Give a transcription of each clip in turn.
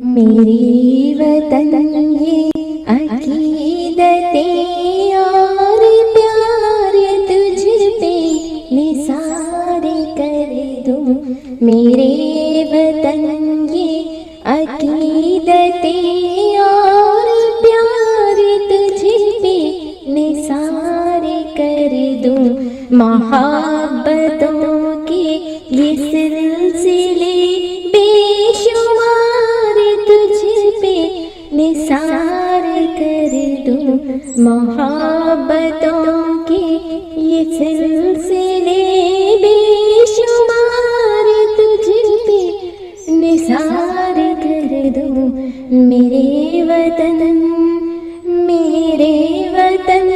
मेरी वतन ये अकीदतें और प्यार तुझ पे निसार कर दूं। मेरे वतन ये अकीदतें और प्यार तुझ पे निसार कर दूं। मोहब्बतों के ये सिलसिले बेशुमार तुझ पे निसार कर दूं। मोहब्बतों के ये सिलसिले बेशुमार तुझ पे निसार कर दूं। मेरे वतन मेरे वतन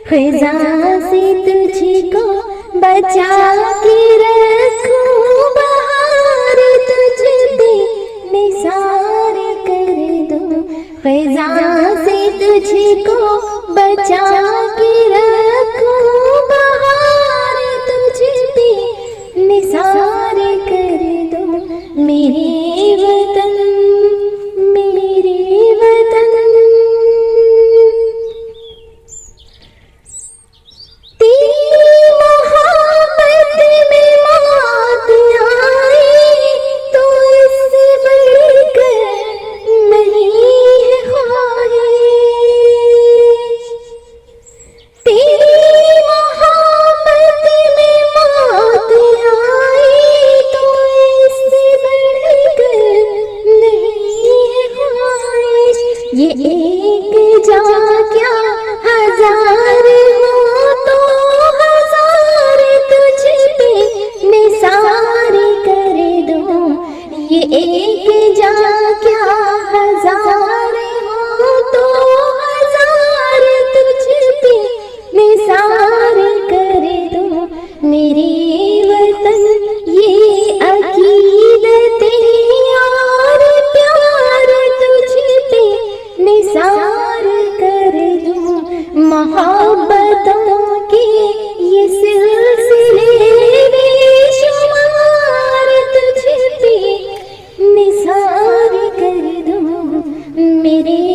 ख़ुदा से तुझको बचा के रखूं। बहार तुझ पे निसार कर दूं। ख़ुदा से तुझको बचा के रखूं। बहार तुझ पे निसार कर दूं। मेरे वतन मेरे वतन ये एक जा क्या हजार हो तो हजार तुझ पे निसार कर दूं। ये एक जा क्या हजार हो तो हजार तुझ पे निसार कर दूं। मेरे वतन ये अकीदतें और प्यार तुझ पे निसार कर दूं। मोहब्बतों के ये सिलसिले बेशुमार तुझ पे निसार कर दूं। मेरे